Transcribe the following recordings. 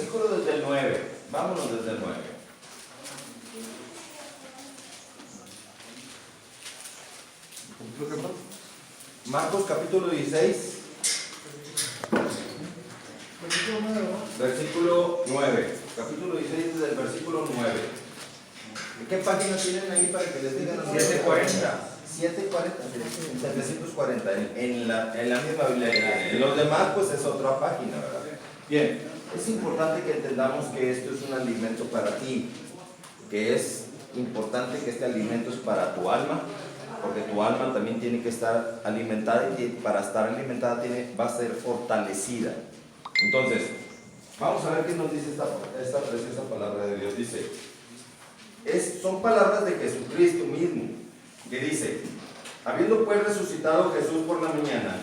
versículo desde el 9. Vámonos desde el 9. Marcos capítulo 16. Versículo 9. Capítulo 16 desde el versículo 9. ¿Qué página tienen ahí para que les digan? 740. 740, 740 en la misma Biblia. En los demás pues es otra página, ¿verdad? Bien, es importante que entendamos que esto es un alimento para ti, que es importante que este alimento es para tu alma, porque tu alma también tiene que estar alimentada y para estar alimentada va a ser fortalecida. Entonces, vamos a ver qué nos dice esta preciosa palabra de Dios. Dice, son palabras de Jesucristo mismo, que dice, habiendo pues resucitado Jesús por la mañana,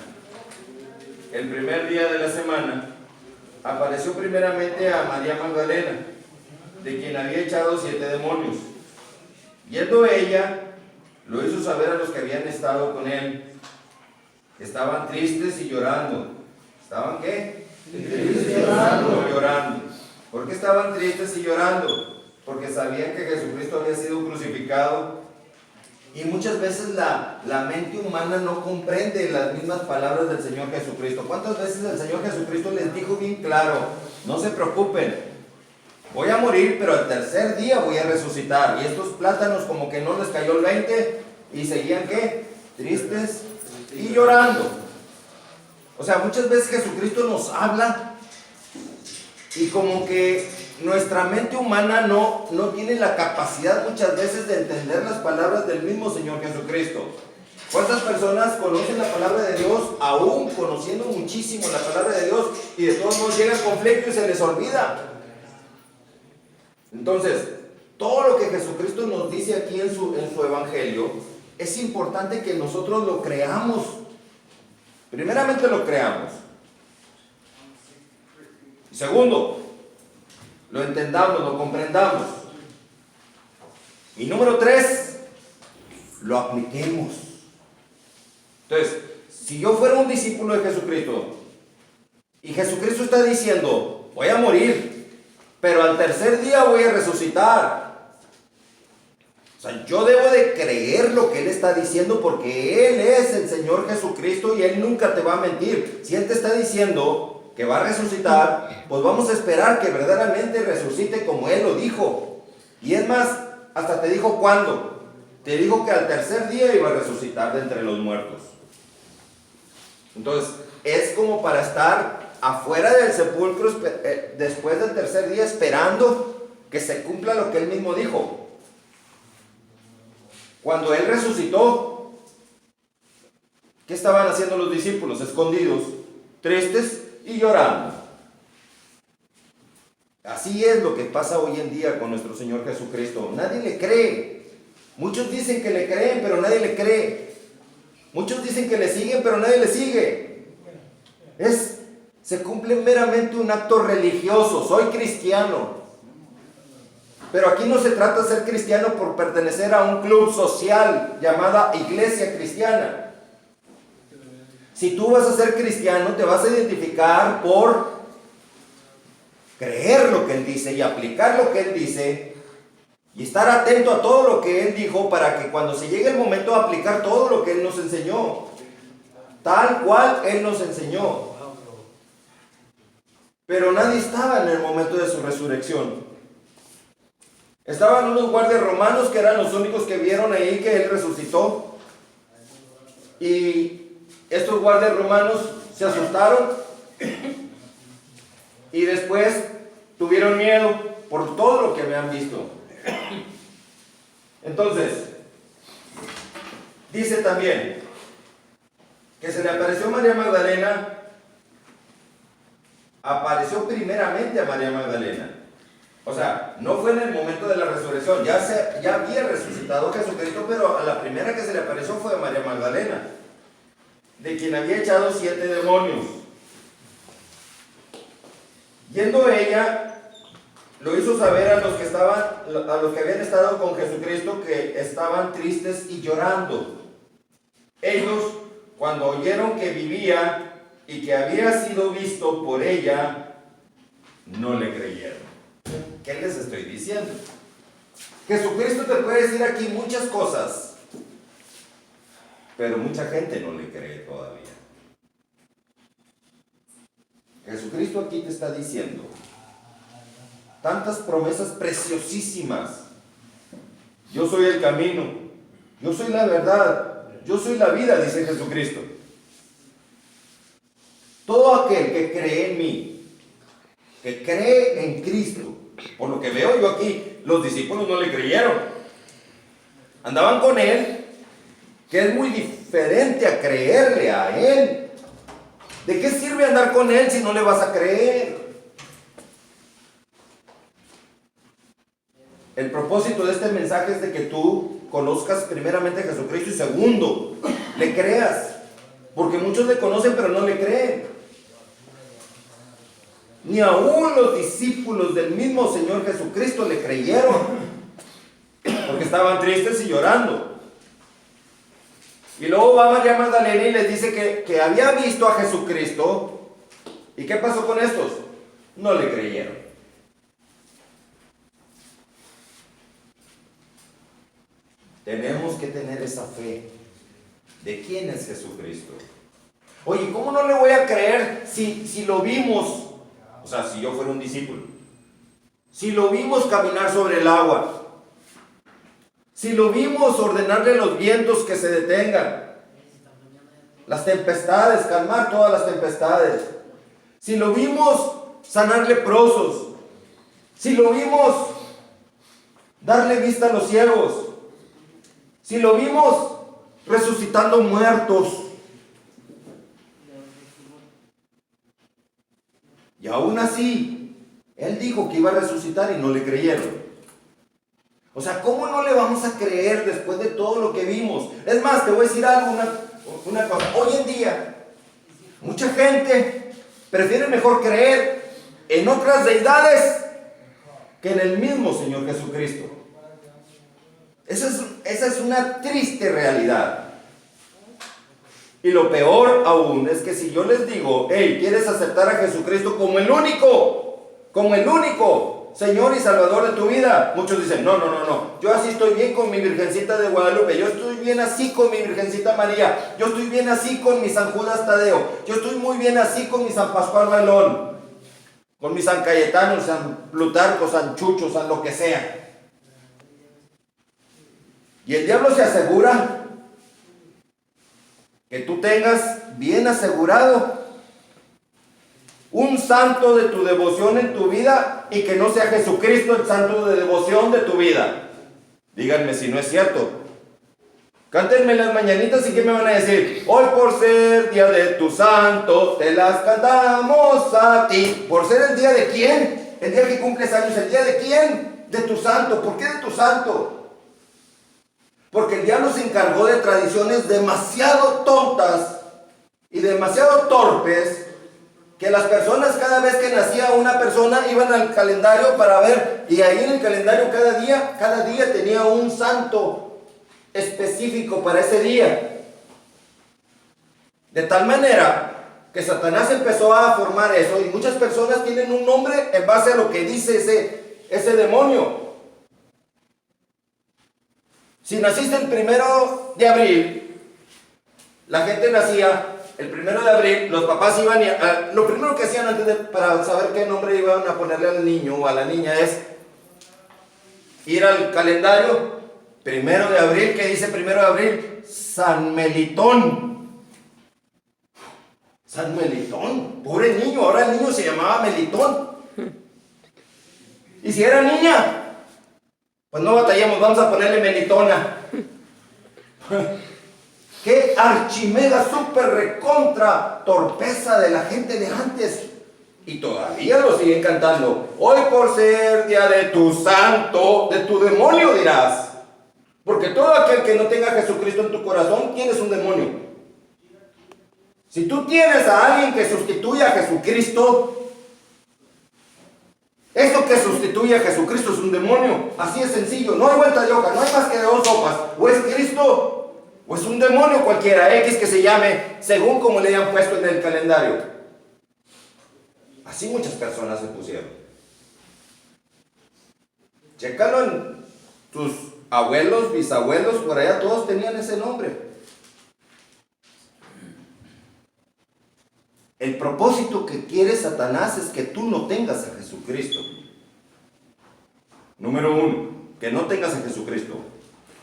el primer día de la semana, apareció primeramente a María Magdalena, de quien había echado 7 demonios. Yendo ella, lo hizo saber a los que habían estado con él. Estaban tristes y llorando. ¿Estaban qué? Tristes y llorando. ¿Por qué estaban tristes y llorando? Porque sabían que Jesucristo había sido crucificado. Y muchas veces la mente humana no comprende las mismas palabras del Señor Jesucristo. ¿Cuántas veces el Señor Jesucristo les dijo bien claro? No se preocupen, voy a morir, pero al tercer día voy a resucitar. Y estos plátanos como que no les cayó el 20 y seguían ¿qué? Tristes y llorando. O sea, muchas veces Jesucristo nos habla y como que nuestra mente humana no tiene la capacidad muchas veces de entender las palabras del mismo Señor Jesucristo. ¿Cuántas personas conocen la palabra de Dios, aún conociendo muchísimo la palabra de Dios, y de todos modos llega el conflicto y se les olvida? Entonces, todo lo que Jesucristo nos dice aquí en su evangelio, es importante que nosotros lo creamos. Primeramente lo creamos. Y segundo, lo entendamos, lo comprendamos. Y número 3, lo apliquemos. Entonces, si yo fuera un discípulo de Jesucristo, y Jesucristo está diciendo, voy a morir, pero al tercer día voy a resucitar. O sea, yo debo de creer lo que Él está diciendo, porque Él es el Señor Jesucristo y Él nunca te va a mentir. Si Él te está diciendo que va a resucitar, pues vamos a esperar que verdaderamente resucite como Él lo dijo. Y es más, hasta te dijo cuándo. Te dijo que al tercer día iba a resucitar de entre los muertos. Entonces, es como para estar afuera del sepulcro después del tercer día, esperando que se cumpla lo que Él mismo dijo. Cuando Él resucitó, ¿qué estaban haciendo los discípulos? Escondidos, tristes y llorando. Así es lo que pasa hoy en día con nuestro Señor Jesucristo. Nadie le cree. Muchos dicen que le creen, pero nadie le cree. Muchos dicen que le siguen, pero nadie le sigue. Se cumple meramente un acto religioso. Soy cristiano. Pero aquí no se trata de ser cristiano por pertenecer a un club social llamada Iglesia Cristiana. Si tú vas a ser cristiano, te vas a identificar por creer lo que Él dice y aplicar lo que Él dice y estar atento a todo lo que Él dijo, para que cuando se llegue el momento de aplicar todo lo que Él nos enseñó, tal cual Él nos enseñó. Pero nadie estaba en el momento de su resurrección. Estaban unos guardias romanos que eran los únicos que vieron ahí que Él resucitó. Y estos guardias romanos se asustaron y después tuvieron miedo por todo lo que habían visto. Entonces, dice también que se le apareció María Magdalena, apareció primeramente a María Magdalena. O sea, no fue en el momento de la resurrección, ya había resucitado Jesucristo, pero a la primera que se le apareció fue a María Magdalena, de quien había echado 7 demonios. Yendo ella, lo hizo saber a los que habían estado con Jesucristo, que estaban tristes y llorando. Ellos, cuando oyeron que vivía y que había sido visto por ella, no le creyeron. ¿Qué les estoy diciendo? Jesucristo te puede decir aquí muchas cosas, pero mucha gente no le cree todavía. Jesucristo aquí te está diciendo tantas promesas preciosísimas. Yo soy el camino, yo soy la verdad, yo soy la vida, dice Jesucristo. Todo aquel que cree en mí, que cree en Cristo, por lo que veo yo aquí, los discípulos no le creyeron. Andaban con él, que es muy diferente a creerle a él. ¿De qué sirve andar con él si no le vas a creer? El propósito de este mensaje es de que tú conozcas primeramente a Jesucristo y segundo, le creas. Porque muchos le conocen pero no le creen. Ni aún los discípulos del mismo Señor Jesucristo le creyeron. Porque estaban tristes y llorando. Y luego va María Magdalena y les dice que había visto a Jesucristo. ¿Y qué pasó con estos? No le creyeron. Tenemos que tener esa fe de quién es Jesucristo. Oye, ¿cómo no le voy a creer si lo vimos? O sea, si yo fuera un discípulo. Si lo vimos caminar sobre el agua. Si lo vimos ordenarle a los vientos que se detengan. Las tempestades, calmar todas las tempestades. Si lo vimos sanar leprosos. Si lo vimos darle vista a los ciegos. Si lo vimos resucitando muertos. Y aún así, él dijo que iba a resucitar y no le creyeron. O sea, ¿cómo no le vamos a creer después de todo lo que vimos? Es más, te voy a decir algo, una cosa. Hoy en día, mucha gente prefiere mejor creer en otras deidades que en el mismo Señor Jesucristo. Esa es una triste realidad. Y lo peor aún es que si yo les digo, hey, ¿quieres aceptar a Jesucristo como el único Señor y Salvador de tu vida? Muchos dicen, no, yo así estoy bien con mi Virgencita de Guadalupe, yo estoy bien así con mi Virgencita María, yo estoy bien así con mi San Judas Tadeo, yo estoy muy bien así con mi San Pascual Bailón, con mi San Cayetano, San Plutarco, San Chucho, San lo que sea. Y el diablo se asegura que tú tengas bien asegurado un santo de tu devoción en tu vida y que no sea Jesucristo el santo de devoción de tu vida. Díganme si no es cierto. Cántenme las mañanitas y ¿qué me van a decir? Hoy por ser día de tu santo, te las cantamos a ti. ¿Por ser el día de quién? El día que cumples años. ¿El día de quién? De tu santo. ¿Por qué de tu santo? Porque el diablo se encargó de tradiciones demasiado tontas y demasiado torpes, que las personas cada vez que nacía una persona iban al calendario para ver, y ahí en el calendario cada día tenía un santo específico para ese día. De tal manera que Satanás empezó a formar eso, y muchas personas tienen un nombre en base a lo que dice ese demonio. Si naciste el 1 de abril, la gente nacía el 1 de abril, los papás iban lo primero que hacían para saber qué nombre iban a ponerle al niño o a la niña es ir al calendario, 1 de abril, ¿qué dice 1 de abril? San Melitón. San Melitón, pobre niño, ahora el niño se llamaba Melitón. Y si era niña, pues no batallamos, vamos a ponerle Melitona. Qué archimega super recontra torpeza de la gente de antes. Y todavía lo siguen cantando. Hoy por ser día de tu santo, de tu demonio dirás. Porque todo aquel que no tenga a Jesucristo en tu corazón, tienes un demonio. Si tú tienes a alguien que sustituya a Jesucristo, eso que sustituye a Jesucristo es un demonio. Así es sencillo, no hay vuelta de hoja, no hay más que de dos sopas. O es Cristo, o es un demonio cualquiera, X que se llame, según como le hayan puesto en el calendario. Así muchas personas se pusieron. Chécalo en tus abuelos, bisabuelos, por allá todos tenían ese nombre. El propósito que quiere Satanás es que tú no tengas a Jesucristo. Número 1, que no tengas a Jesucristo.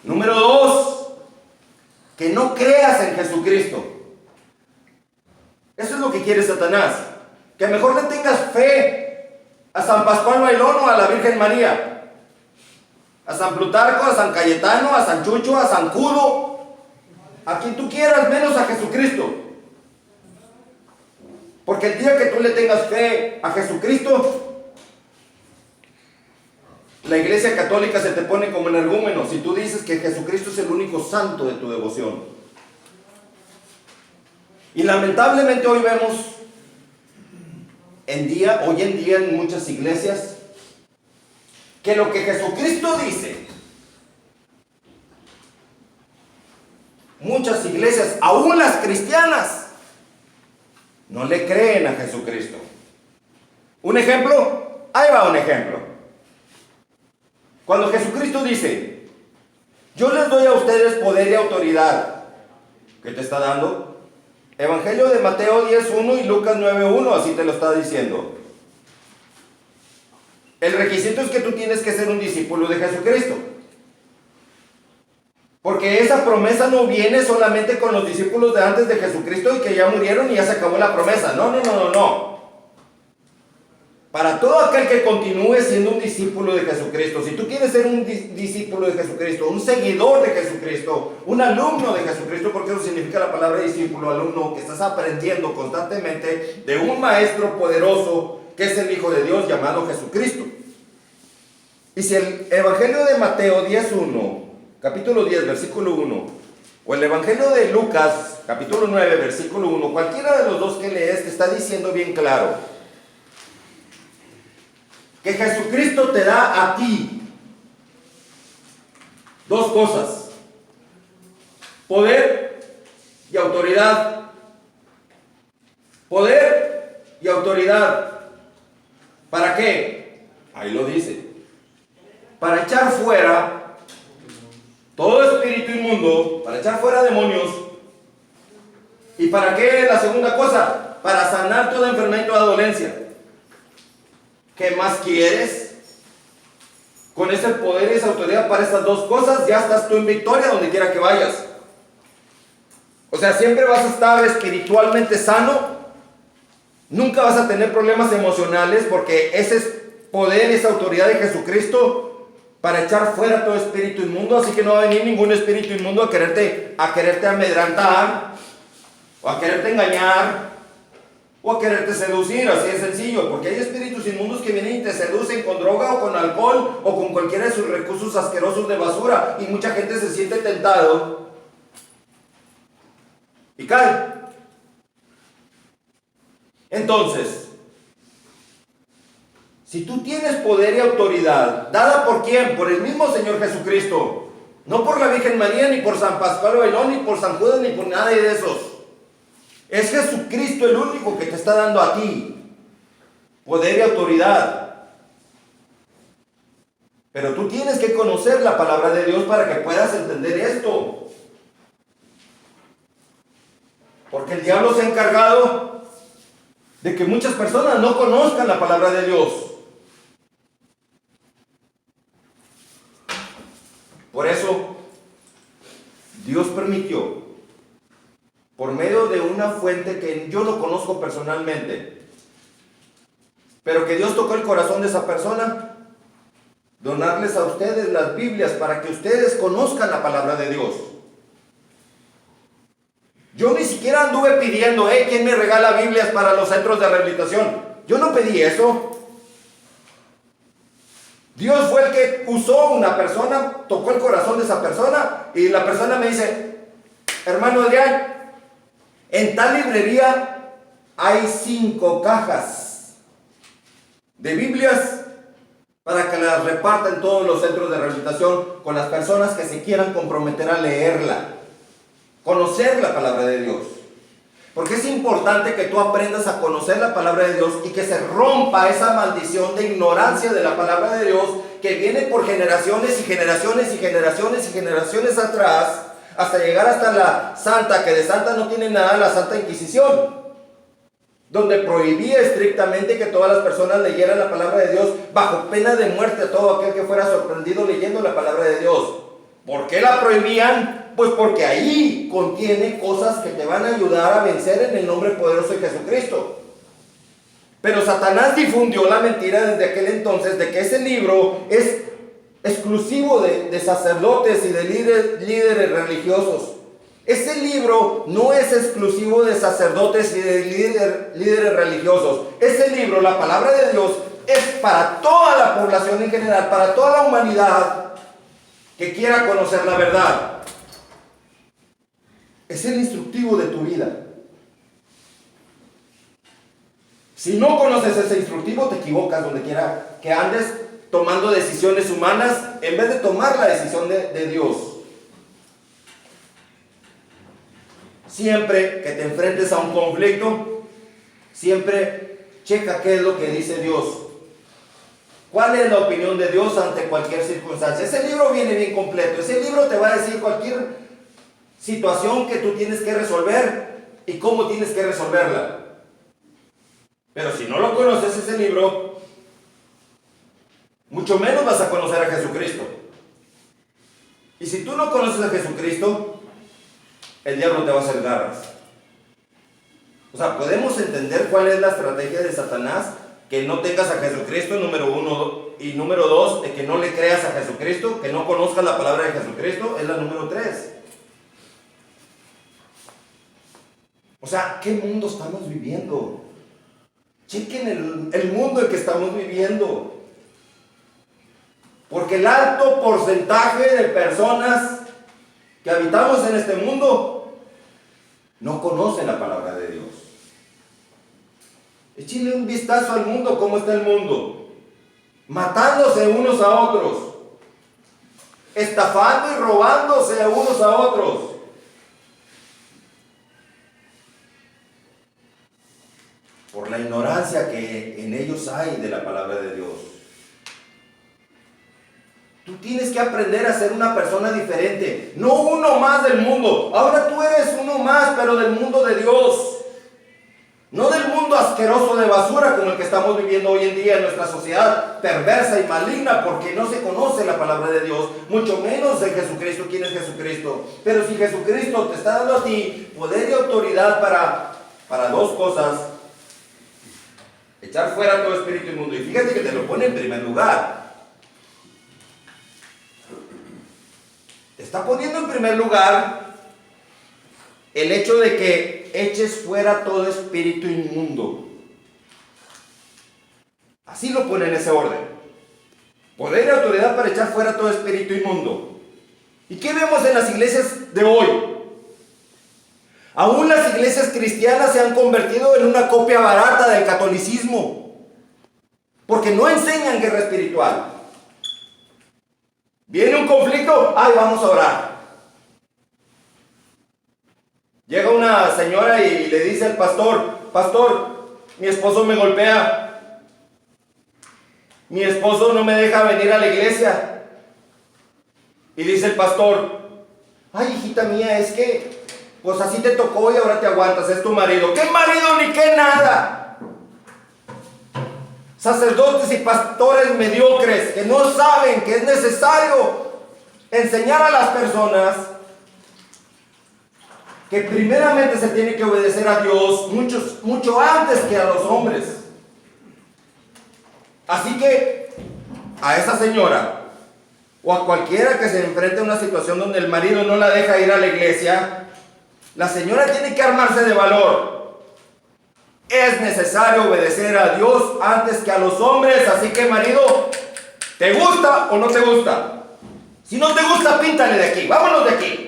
Número 2, que no creas en Jesucristo. Eso es lo que quiere Satanás. Que mejor le tengas fe a San Pascual Bailón o a la Virgen María. A San Plutarco, a San Cayetano, a San Chucho, a San Cudo. A quien tú quieras, menos a Jesucristo. Porque el día que tú le tengas fe a Jesucristo, la Iglesia Católica se te pone como energúmeno si tú dices que Jesucristo es el único santo de tu devoción. Y lamentablemente hoy vemos hoy en día en muchas iglesias, que lo que Jesucristo dice, muchas iglesias, aún las cristianas, no le creen a Jesucristo. ¿Un ejemplo? Ahí va un ejemplo. Cuando Jesucristo dice, yo les doy a ustedes poder y autoridad, ¿qué te está dando? Evangelio de Mateo 10:1 y Lucas 9:1, así te lo está diciendo. El requisito es que tú tienes que ser un discípulo de Jesucristo. Porque esa promesa no viene solamente con los discípulos de antes de Jesucristo y que ya murieron y ya se acabó la promesa. No. Para todo aquel que continúe siendo un discípulo de Jesucristo, si tú quieres ser un discípulo de Jesucristo, un seguidor de Jesucristo, un alumno de Jesucristo, porque eso significa la palabra discípulo, alumno, que estás aprendiendo constantemente de un maestro poderoso que es el Hijo de Dios llamado Jesucristo. Y si el Evangelio de Mateo 10:1, capítulo 10, versículo 1, o el Evangelio de Lucas, capítulo 9, versículo 1, cualquiera de los dos que lees te está diciendo bien claro que Jesucristo te da a ti dos cosas: poder y autoridad. Poder y autoridad. ¿Para qué? Ahí lo dice. Para echar fuera todo espíritu inmundo, para echar fuera demonios. ¿Y para qué? La segunda cosa, para sanar toda enfermedad o dolencia. ¿Qué más quieres? Con ese poder y esa autoridad para estas dos cosas, ya estás tú en victoria donde quiera que vayas. O sea, siempre vas a estar espiritualmente sano. Nunca vas a tener problemas emocionales porque ese es poder, esa autoridad de Jesucristo para echar fuera todo espíritu inmundo. Así que no va a venir ningún espíritu inmundo a quererte amedrantar, o a quererte engañar, o a quererte seducir. Así de sencillo, porque hay espíritus inmundos que vienen y te seducen con droga o con alcohol o con cualquiera de sus recursos asquerosos de basura, y mucha gente se siente tentado y cae. Entonces, si tú tienes poder y autoridad, ¿dada por quién? Por el mismo Señor Jesucristo. No por la Virgen María, ni por San Pascual Bailón, ni por San Judas, ni por nadie de esos. Es Jesucristo el único que te está dando a ti poder y autoridad. Pero tú tienes que conocer la palabra de Dios para que puedas entender esto. Porque el diablo se ha encargado de que muchas personas no conozcan la palabra de Dios. Por eso, Dios permitió, por medio de una fuente que yo no conozco personalmente, pero que Dios tocó el corazón de esa persona, donarles a ustedes las Biblias para que ustedes conozcan la palabra de Dios. Yo ni siquiera anduve pidiendo, ¿quién me regala Biblias para los centros de rehabilitación? Yo no pedí eso. Dios fue el que usó una persona, tocó el corazón de esa persona, y la persona me dice: hermano Adrián, en tal librería hay 5 cajas de Biblias para que las repartan en todos los centros de rehabilitación con las personas que se quieran comprometer a leerla, conocer la palabra de Dios. Porque es importante que tú aprendas a conocer la palabra de Dios y que se rompa esa maldición de ignorancia de la palabra de Dios que viene por generaciones y generaciones y generaciones y generaciones atrás, hasta llegar hasta la santa, que de santa no tiene nada, la Santa Inquisición, donde prohibía estrictamente que todas las personas leyeran la palabra de Dios bajo pena de muerte a todo aquel que fuera sorprendido leyendo la palabra de Dios. ¿Por qué la prohibían? Pues porque ahí contiene cosas que te van a ayudar a vencer en el nombre poderoso de Jesucristo. Pero Satanás difundió la mentira desde aquel entonces de que ese libro es exclusivo de sacerdotes y de líderes religiosos. Ese libro no es exclusivo de sacerdotes y de líderes religiosos. Ese libro, la palabra de Dios, es para toda la población en general, para toda la humanidad que quiera conocer la verdad. Es el instructivo de tu vida. Si no conoces ese instructivo, te equivocas donde quiera que andes tomando decisiones humanas en vez de tomar la decisión de Dios. Siempre que te enfrentes a un conflicto, siempre checa qué es lo que dice Dios. ¿Cuál es la opinión de Dios ante cualquier circunstancia? Ese libro viene bien completo. Ese libro te va a decir cualquier situación que tú tienes que resolver y cómo tienes que resolverla. Pero si no lo conoces ese libro, mucho menos vas a conocer a Jesucristo. Y si tú no conoces a Jesucristo, el diablo te va a hacer garras. O sea, podemos entender cuál es la estrategia de Satanás: que no tengas a Jesucristo, número uno, y número dos, de que no le creas a Jesucristo, que no conozcas la palabra de Jesucristo, es la número tres. O sea, ¿qué mundo estamos viviendo? Chequen el mundo en que estamos viviendo. Porque el alto porcentaje de personas que habitamos en este mundo no conocen la palabra de Dios. Échenle un vistazo al mundo, cómo está el mundo. Matándose unos a otros, estafando y robándose a unos a otros. Por la ignorancia que en ellos hay de la palabra de Dios. Tú tienes que aprender a ser una persona diferente, no uno más del mundo. Ahora tú eres uno más, pero del mundo de Dios. No del mundo asqueroso de basura como el que estamos viviendo hoy en día en nuestra sociedad perversa y maligna, porque no se conoce la palabra de Dios, mucho menos de Jesucristo. ¿Quién es Jesucristo? Pero si Jesucristo te está dando a ti poder y autoridad para dos cosas: echar fuera todo espíritu inmundo. Y fíjate que te lo pone en primer lugar. Te está poniendo en primer lugar el hecho de que eches fuera todo espíritu inmundo. Así lo pone en ese orden. Poder y autoridad para echar fuera todo espíritu inmundo. ¿Y qué vemos en las iglesias de hoy? Aún las iglesias cristianas se han convertido en una copia barata del catolicismo, porque no enseñan guerra espiritual. Viene un conflicto, ¡ay, vamos a orar! Llega una señora y le dice al pastor: pastor, mi esposo me golpea, mi esposo no me deja venir a la iglesia. Y dice el pastor: ay, hijita mía, es que pues así te tocó y ahora te aguantas, es tu marido. ¿Qué marido ni qué nada? Sacerdotes y pastores mediocres que no saben que es necesario enseñar a las personas que primeramente se tiene que obedecer a Dios mucho antes que a los hombres. Así que a esa señora o a cualquiera que se enfrente a una situación donde el marido no la deja ir a la iglesia, la señora tiene que armarse de valor. Es necesario obedecer a Dios antes que a los hombres. Así que, marido, ¿te gusta o no te gusta? Si no te gusta, píntale de aquí, vámonos de aquí.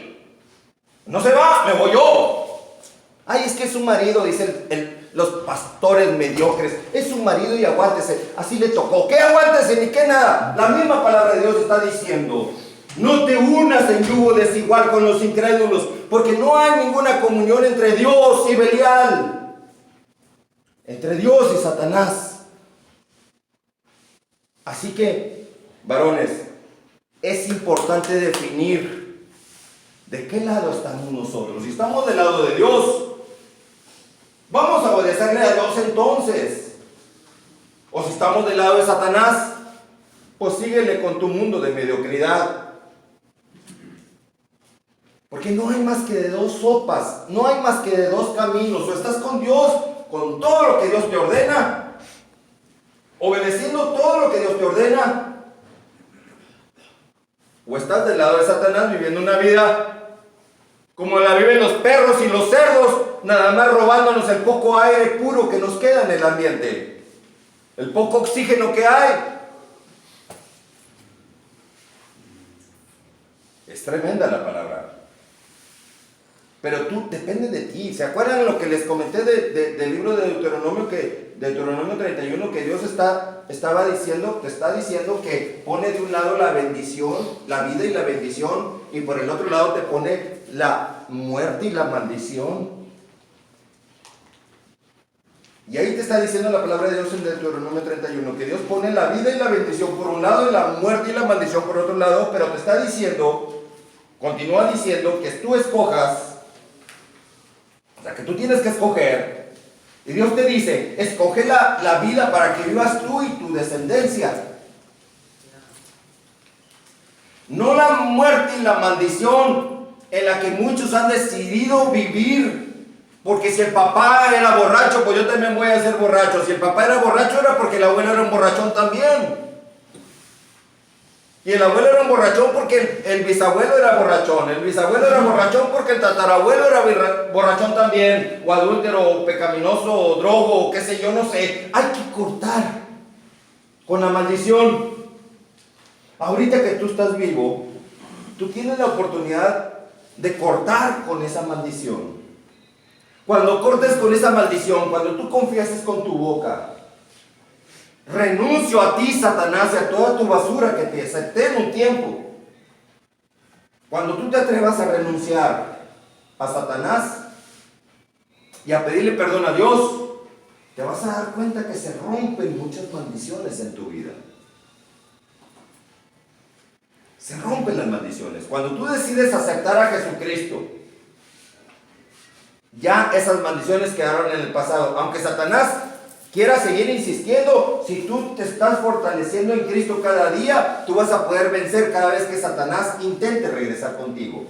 No se va, me voy yo. Ay, es que es su marido, dicen los pastores mediocres. Es su marido y aguántese, así le tocó. ¿Qué aguántese ni qué nada? La misma palabra de Dios está diciendo No te unas en yugo desigual con los incrédulos, porque no hay ninguna comunión entre Dios y Belial, entre Dios y Satanás. Así que, varones, es importante definir de qué lado estamos nosotros. Si estamos del lado de Dios, vamos a obedecerle a Dios entonces. O si estamos del lado de Satanás, pues síguele con tu mundo de mediocridad. Porque no hay más que de dos sopas, no hay más que de dos caminos. O estás con Dios, con todo lo que Dios te ordena, obedeciendo todo lo que Dios te ordena. O estás del lado de Satanás viviendo una vida como la viven los perros y los cerdos, nada más robándonos el poco aire puro que nos queda en el ambiente, el poco oxígeno que hay. Es tremenda la palabra. Pero tú, depende de ti. ¿Se acuerdan lo que les comenté del libro de Deuteronomio 31? Que Dios te está diciendo que pone de un lado la bendición, la vida y la bendición, y por el otro lado te pone la muerte y la maldición. Y ahí te está diciendo la palabra de Dios en Deuteronomio 31, que Dios pone la vida y la bendición por un lado y la muerte y la maldición por otro lado, pero te está diciendo, continúa diciendo que tú escojas. O sea, que tú tienes que escoger. Y Dios te dice, escoge la vida para que vivas tú y tu descendencia. No la muerte y la maldición en la que muchos han decidido vivir. Porque si el papá era borracho, pues yo también voy a ser borracho. Si el papá era borracho, era porque el abuelo era un borrachón también. Y el abuelo era un borrachón porque el bisabuelo era borrachón. El bisabuelo era borrachón porque el tatarabuelo era borrachón también. O adúltero, o pecaminoso, o drogo, o qué sé yo, no sé. Hay que cortar con la maldición. Ahorita que tú estás vivo, tú tienes la oportunidad de cortar con esa maldición. Cuando cortes con esa maldición, cuando tú confieses con tu boca, renuncio a ti, Satanás, y a toda tu basura que te acepté en un tiempo. Cuando tú te atrevas a renunciar a Satanás y a pedirle perdón a Dios, te vas a dar cuenta que se rompen muchas maldiciones en tu vida. Se rompen las maldiciones. Cuando tú decides aceptar a Jesucristo, ya esas maldiciones quedaron en el pasado. Aunque Satanás quiera seguir insistiendo, si tú te estás fortaleciendo en Cristo cada día, tú vas a poder vencer cada vez que Satanás intente regresar contigo.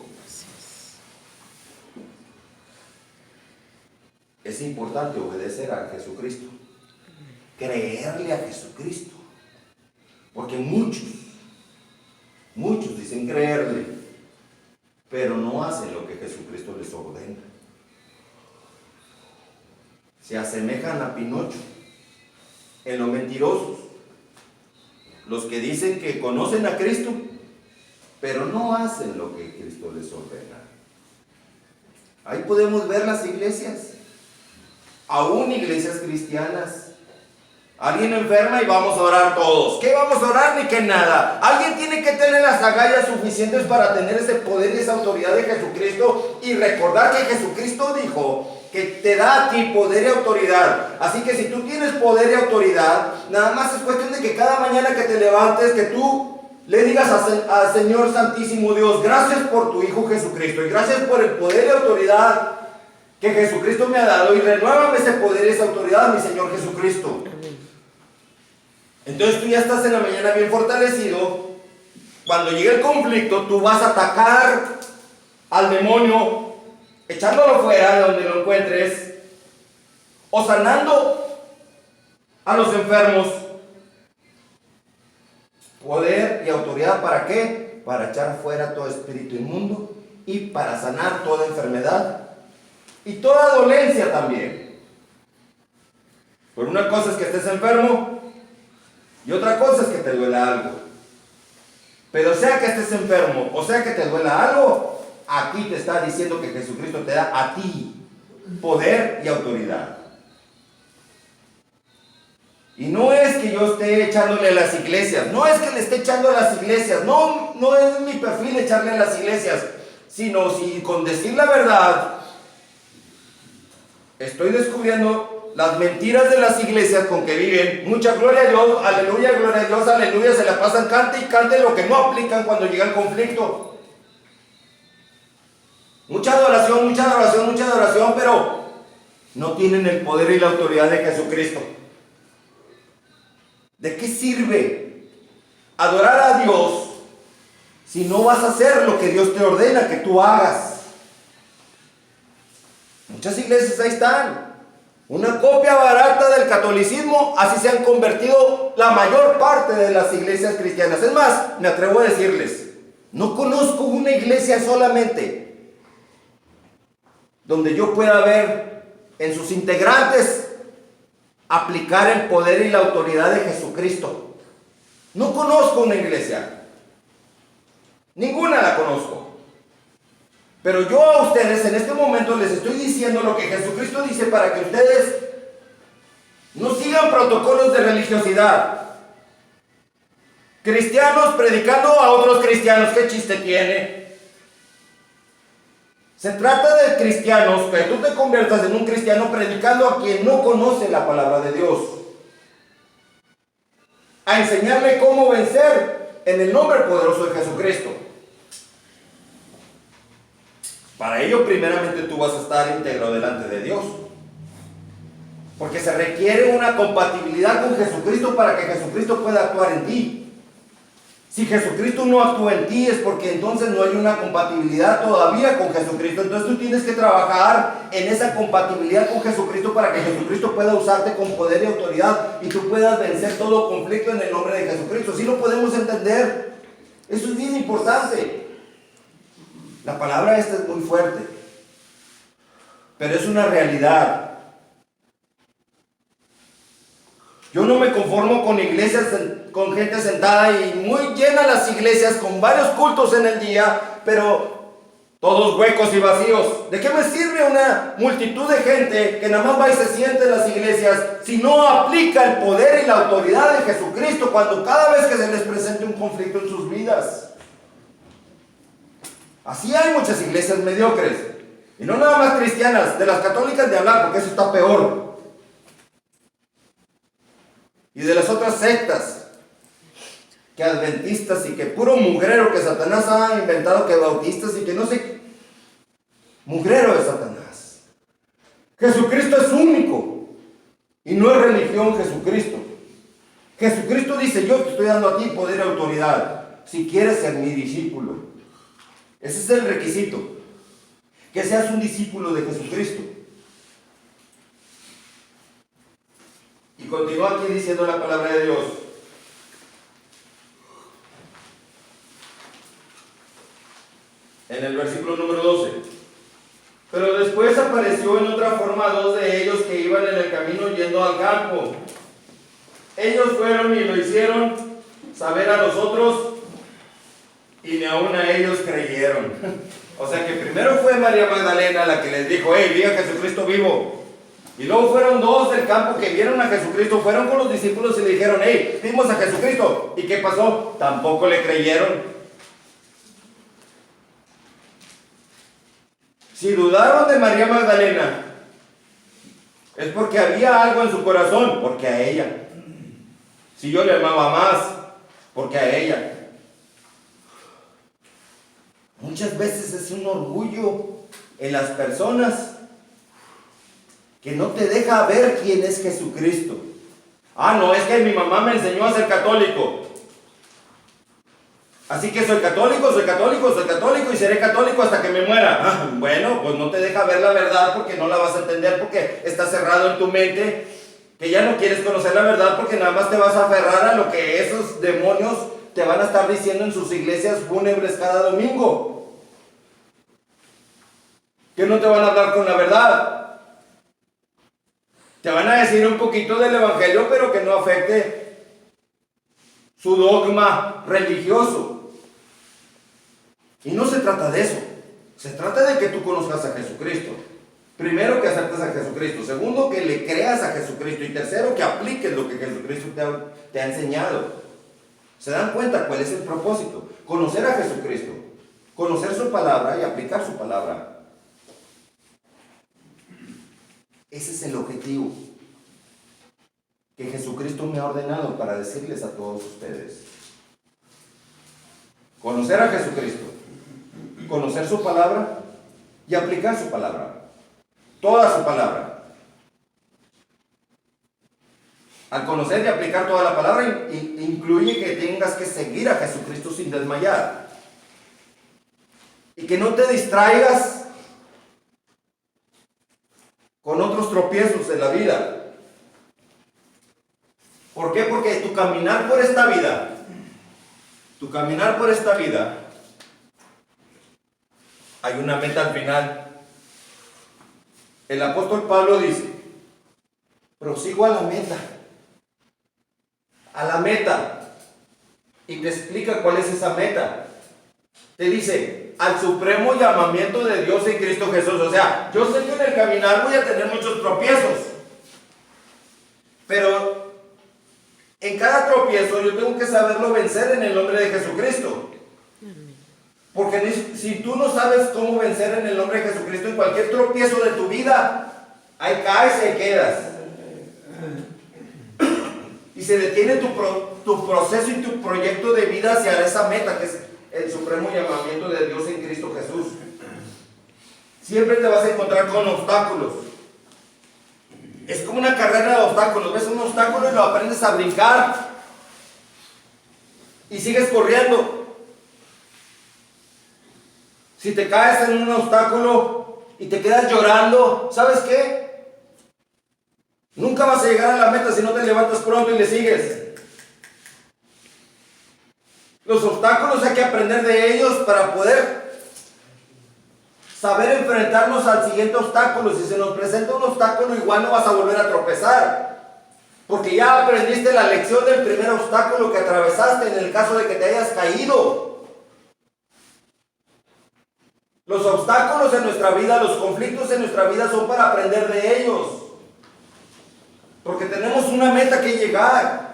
Es importante obedecer a Jesucristo, creerle a Jesucristo, porque muchos dicen creerle, pero no hacen lo que Jesucristo les ordena. Se asemejan a Pinocho en lo mentirosos, los que dicen que conocen a Cristo, pero no hacen lo que Cristo les ordena. Ahí podemos ver las iglesias, aún iglesias cristianas. Alguien enferma y vamos a orar todos. ¿Qué vamos a orar? Ni que nada. Alguien tiene que tener las agallas suficientes para tener ese poder y esa autoridad de Jesucristo y recordar que Jesucristo dijo que te da a ti poder y autoridad. Así que si tú tienes poder y autoridad, nada más es cuestión de que cada mañana que te levantes, que tú le digas al Señor Santísimo Dios, gracias por tu Hijo Jesucristo y gracias por el poder y autoridad que Jesucristo me ha dado, y renuévame ese poder y esa autoridad, mi Señor Jesucristo. Entonces tú ya estás en la mañana bien fortalecido. Cuando llegue el conflicto, tú vas a atacar al demonio, echándolo fuera de donde lo encuentres, o sanando a los enfermos. Poder y autoridad, ¿para qué? Para echar fuera todo espíritu inmundo y para sanar toda enfermedad y toda dolencia también. Por una cosa es que estés enfermo y otra cosa es que te duela algo. Pero sea que estés enfermo o sea que te duela algo, aquí te está diciendo que Jesucristo te da a ti poder y autoridad. Y no es que yo esté echándole a las iglesias, no es que le esté echando a las iglesias, no no es mi perfil echarle a las iglesias, sino si con decir la verdad estoy descubriendo las mentiras de las iglesias con que viven. Mucha gloria a Dios, aleluya, gloria a Dios, aleluya, se la pasan cante y cante lo que no aplican cuando llega el conflicto. Mucha adoración, mucha adoración, mucha adoración, pero no tienen el poder y la autoridad de Jesucristo. ¿De qué sirve adorar a Dios si no vas a hacer lo que Dios te ordena que tú hagas? Muchas iglesias ahí están. Una copia barata del catolicismo, así se han convertido la mayor parte de las iglesias cristianas. Es más, me atrevo a decirles, no conozco una iglesia solamente donde yo pueda ver en sus integrantes aplicar el poder y la autoridad de Jesucristo. No conozco una iglesia. Ninguna la conozco. Pero yo a ustedes en este momento les estoy diciendo lo que Jesucristo dice para que ustedes no sigan protocolos de religiosidad. Cristianos predicando a otros cristianos, ¿qué chiste tiene? Se trata de cristianos, que tú te conviertas en un cristiano predicando a quien no conoce la palabra de Dios. A enseñarle cómo vencer en el nombre poderoso de Jesucristo. Para ello, primeramente, tú vas a estar íntegro delante de Dios. Porque se requiere una compatibilidad con Jesucristo para que Jesucristo pueda actuar en ti. Si Jesucristo no actúa en ti es porque entonces no hay una compatibilidad todavía con Jesucristo. Entonces tú tienes que trabajar en esa compatibilidad con Jesucristo para que Jesucristo pueda usarte con poder y autoridad y tú puedas vencer todo conflicto en el nombre de Jesucristo. ¿Sí lo podemos entender? Eso es bien importante. La palabra esta es muy fuerte, pero es una realidad. Yo no me conformo con iglesias, con gente sentada y muy llenas las iglesias, con varios cultos en el día, pero todos huecos y vacíos. ¿De qué me sirve una multitud de gente que nada más va y se siente en las iglesias si no aplica el poder y la autoridad de Jesucristo cuando cada vez que se les presente un conflicto en sus vidas? Así hay muchas iglesias mediocres, y no nada más cristianas, de las católicas de hablar, porque eso está peor. Y de las otras sectas, que adventistas y que puro mugrero que Satanás ha inventado, que bautistas y que no sé, mugrero de Satanás. Jesucristo es único y no es religión Jesucristo. Jesucristo dice: yo te estoy dando a ti poder y autoridad si quieres ser mi discípulo. Ese es el requisito, que seas un discípulo de Jesucristo. Y continúa aquí diciendo la palabra de Dios. En el versículo número 12. Pero después apareció en otra forma dos de ellos que iban en el camino yendo al campo. Ellos fueron y lo hicieron saber a los otros, y ni aún a ellos creyeron. O sea que primero fue María Magdalena la que les dijo: hey, vi a Jesucristo vivo. Y luego fueron dos del campo que vieron a Jesucristo, fueron con los discípulos y le dijeron: hey, vimos a Jesucristo. ¿Y qué pasó? Tampoco le creyeron. Si dudaron de María Magdalena, es porque había algo en su corazón, porque a ella. Si yo le amaba más, porque a ella. Muchas veces es un orgullo en las personas que no te deja ver quién es Jesucristo. Ah, no, es que mi mamá me enseñó a ser católico. Así que soy católico, soy católico, soy católico y seré católico hasta que me muera. Ah, bueno, pues no te deja ver la verdad porque no la vas a entender, porque está cerrado en tu mente, que ya no quieres conocer la verdad porque nada más te vas a aferrar a lo que esos demonios te van a estar diciendo en sus iglesias fúnebres cada domingo. Que no te van a hablar con la verdad. Te van a decir un poquito del evangelio, pero que no afecte su dogma religioso. Y no se trata de eso. Se trata de que tú conozcas a Jesucristo. Primero, que aceptes a Jesucristo. Segundo, que le creas a Jesucristo. Y tercero, que apliques lo que Jesucristo te ha enseñado. ¿Se dan cuenta cuál es el propósito? Conocer a Jesucristo, conocer su palabra y aplicar su palabra. Ese es el objetivo que Jesucristo me ha ordenado para decirles a todos ustedes. Conocer a Jesucristo, conocer su palabra y aplicar su palabra. Toda su palabra. Al conocer y aplicar toda la palabra incluye que tengas que seguir a Jesucristo sin desmayar. Y que no te distraigas con otros tropiezos en la vida. ¿Por qué? Porque tu caminar por esta vida, hay una meta al final. El apóstol Pablo dice, prosigo a la meta, y te explica cuál es esa meta. Te dice, al supremo llamamiento de Dios en Cristo Jesús. O sea, yo sé que en el caminar voy a tener muchos tropiezos, pero en cada tropiezo yo tengo que saberlo vencer en el nombre de Jesucristo. Porque si tú no sabes cómo vencer en el nombre de Jesucristo, en cualquier tropiezo de tu vida, ahí caes y ahí quedas. Y se detiene tu proceso y tu proyecto de vida hacia esa meta, que es el supremo llamamiento de Dios en Cristo Jesús. Siempre te vas a encontrar con obstáculos. Es como una carrera de obstáculos. Ves un obstáculo y lo aprendes a brincar. Y sigues corriendo. Si te caes en un obstáculo y te quedas llorando, ¿sabes qué? Nunca vas a llegar a la meta si no te levantas pronto y le sigues. Los obstáculos hay que aprender de ellos para poder saber enfrentarnos al siguiente obstáculo. Si se nos presenta un obstáculo, igual no vas a volver a tropezar, porque ya aprendiste la lección del primer obstáculo que atravesaste en el caso de que te hayas caído. Los obstáculos en nuestra vida, los conflictos en nuestra vida son para aprender de ellos, porque tenemos una meta que llegar.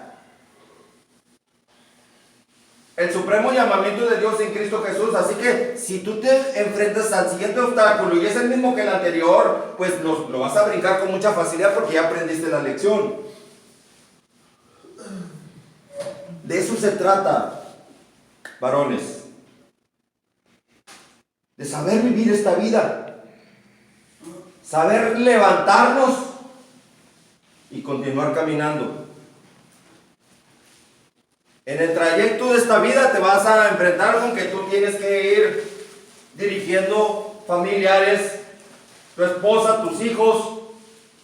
El supremo llamamiento de Dios en Cristo Jesús. Así que si tú te enfrentas al siguiente obstáculo y es el mismo que el anterior, pues lo vas a brincar con mucha facilidad porque ya aprendiste la lección. De eso se trata, varones. De saber vivir esta vida. Saber levantarnos y continuar caminando. En el trayecto de esta vida te vas a enfrentar con que tú tienes que ir dirigiendo familiares, tu esposa, tus hijos,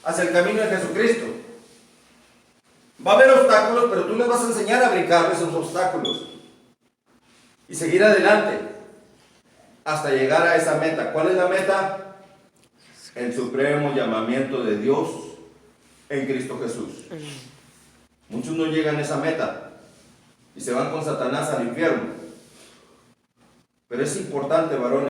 hacia el camino de Jesucristo. Va a haber obstáculos, pero tú les vas a enseñar a brincar esos obstáculos y seguir adelante hasta llegar a esa meta. ¿Cuál es la meta? El supremo llamamiento de Dios en Cristo Jesús. Muchos no llegan a esa meta y se van con Satanás al infierno. Pero es importante, varones,